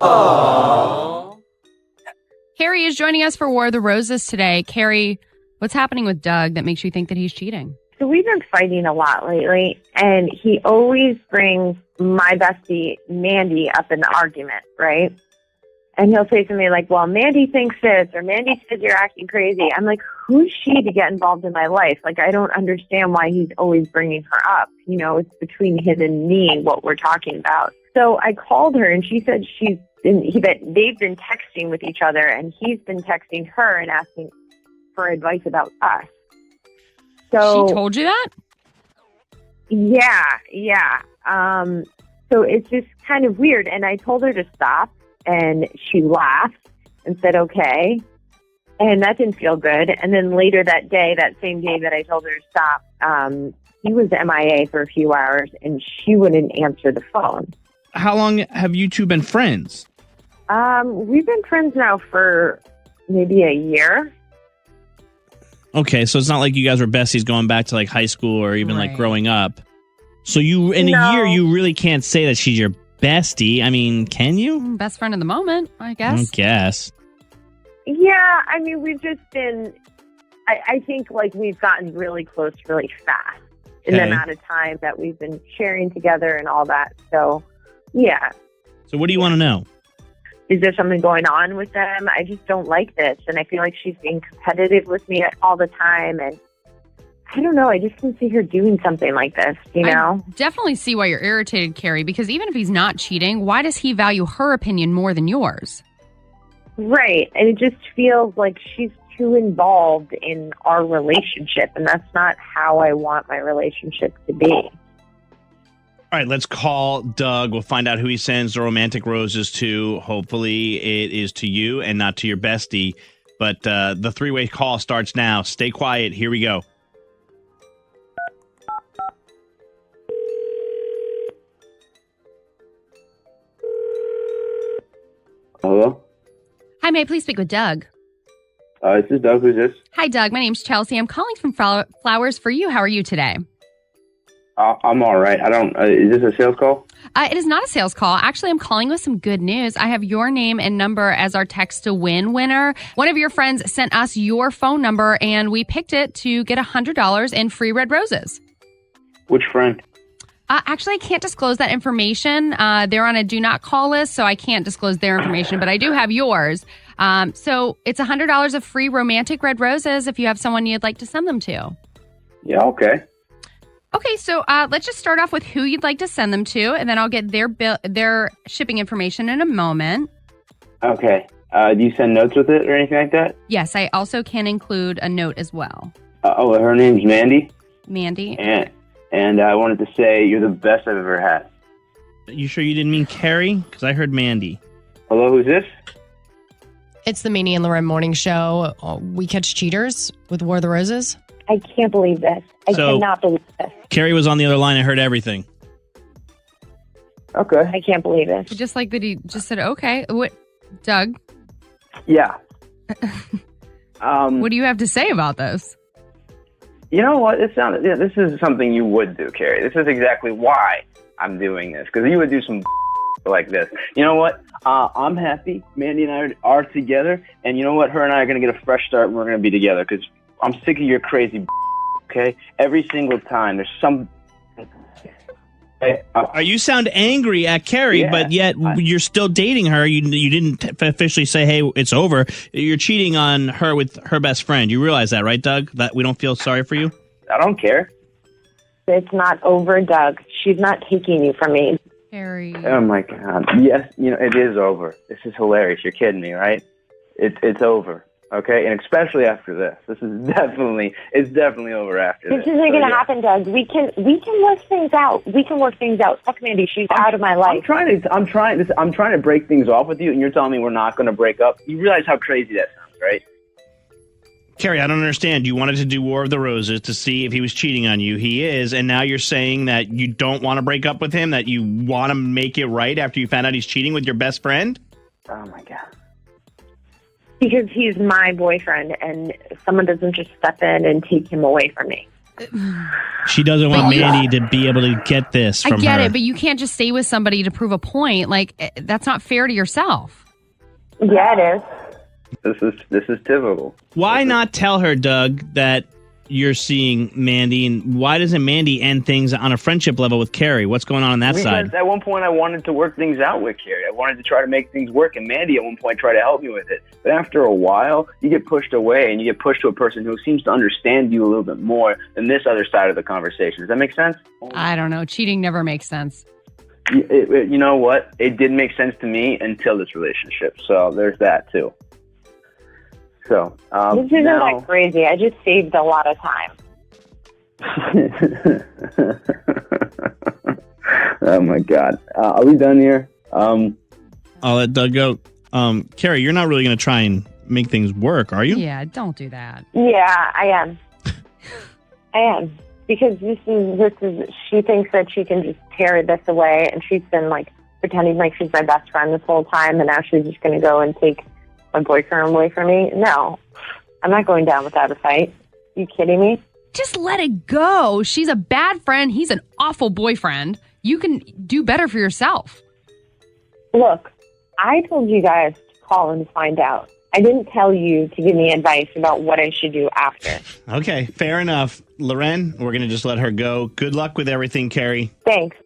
Aww. Kerry is joining us for War of the Roses today. Kerry, what's happening with Doug that makes you think that he's cheating? So we've been fighting a lot lately, and he always brings my bestie, Mandy, up in the argument, right? And he'll say something like, well, Mandy thinks this, or Mandy says you're acting crazy. I'm like, who's she to get involved in my life? Like, I don't understand why he's always bringing her up. You know, it's between him and me what we're talking about. So I called her, and she said that they've been texting with each other, and he's been texting her and asking for advice about us. So she told you that? Yeah. So it's just kind of weird. And I told her to stop, and she laughed and said, okay. And that didn't feel good. And then later that day, that same day that I told her to stop, he was MIA for a few hours, and she wouldn't answer the phone. How long have you two been friends? We've been friends now for maybe a year. Okay, so it's not like you guys were besties going back to like high school or even like growing up. So you, in a year, you really can't say that she's your bestie. I mean, can you? Best friend in the moment, I guess. I guess. Yeah, I mean, we've just been, I think like we've gotten really close really fast in the amount of time that we've been sharing together and all that. So, yeah. So what do you want to know? Is there something going on with them? I just don't like this. And I feel like she's being competitive with me all the time. And I don't know. I just can see her doing something like this, you know? I definitely see why you're irritated, Kerry, because even if he's not cheating, why does he value her opinion more than yours? Right. And it just feels like she's too involved in our relationship. And that's not how I want my relationship to be. All right, let's call Doug. We'll find out who he sends the romantic roses to. Hopefully it is to you and not to your bestie. But the three-way call starts now. Stay quiet. Here we go. Hello? Hi, may I please speak with Doug? This is Doug. Who's this? Hi, Doug. My name's Chelsea. I'm calling from Flowers for You. How are you today? I'm all right. Is this a sales call? It is not a sales call. Actually, I'm calling with some good news. I have your name and number as our text to win winner. One of your friends sent us your phone number, and we picked it to get $100 in free red roses. Which friend? Actually, I can't disclose that information. They're on a do not call list, so I can't disclose their information, but I do have yours. So it's $100 of free romantic red roses if you have someone you'd like to send them to. Yeah, okay. Okay, so let's just start off with who you'd like to send them to, and then I'll get their shipping information in a moment. Okay. Do you send notes with it or anything like that? Yes, I also can include a note as well. Her name's Mandy. Mandy. And I wanted to say you're the best I've ever had. You sure you didn't mean Kerry? Because I heard Mandy. Hello, who's this? It's the Mandy and Lauren morning show. We catch cheaters with War of the Roses. I can't believe this. I cannot believe this. Kerry was on the other line. I heard everything. Okay. I can't believe this. Just like that he just said, okay. What, Doug? Yeah. What do you have to say about this? You know what? This is something you would do, Kerry. This is exactly why I'm doing this. Because you would do some like this. You know what? I'm happy. Mandy and I are together. And you know what? Her and I are going to get a fresh start and we're going to be together. Because I'm sick of your crazy okay? Every single time there's some... You sound angry at Kerry, but yet you're still dating her. You didn't officially say, hey, it's over. You're cheating on her with her best friend. You realize that, right, Doug? That we don't feel sorry for you? I don't care. It's not over, Doug. She's not taking you from me. Kerry. Oh, my God. Yes, it is over. This is hilarious. You're kidding me, right? It's over. Okay, and especially after this. It's definitely over after this. This isn't going to happen, Doug. We can work things out. Fuck Mandy, she's out of my life. I'm trying to break things off with you, and you're telling me we're not going to break up. You realize how crazy that sounds, right? Kerry, I don't understand. You wanted to do War of the Roses to see if he was cheating on you. He is, and now you're saying that you don't want to break up with him, that you want to make it right after you found out he's cheating with your best friend? Oh, my God. Because he's my boyfriend, and someone doesn't just step in and take him away from me. She doesn't want But you- Mandy to be able to get this I from get her. it, but you can't just stay with somebody to prove a point. Like, that's not fair to yourself. Yeah, it is. This is typical. Why not tell her, Doug, that you're seeing Mandy, and why doesn't Mandy end things on a friendship level with Kerry? What's going on that Because side? at one point I wanted to work things out with Carrie. I wanted to try to make things work, and Mandy at one point tried to help me with it. But after a while, you get pushed away, and you get pushed to a person who seems to understand you a little bit more than this other side of the conversation. Does that make sense? I don't know. Cheating never makes sense. You know what? It did make sense to me until this relationship. So there's that too. So This isn't now, that crazy. I just saved a lot of time. oh my God! Are we done here? I'll let Doug go. Kerry, you're not really going to try and make things work, are you? Yeah, don't do that. Yeah, I am. I am. Because this is, she thinks that she can just tear this away, and she's been like pretending like she's my best friend this whole time, and now she's just going to go and take my boyfriend away from me. No, I'm not going down without a fight. You kidding me? Just let it go. She's a bad friend. He's an awful boyfriend. You can do better for yourself. Look, I told you guys to call and find out. I didn't tell you to give me advice about what I should do after. Okay, fair enough. Loren, we're going to just let her go. Good luck with everything, Kerry. Thanks.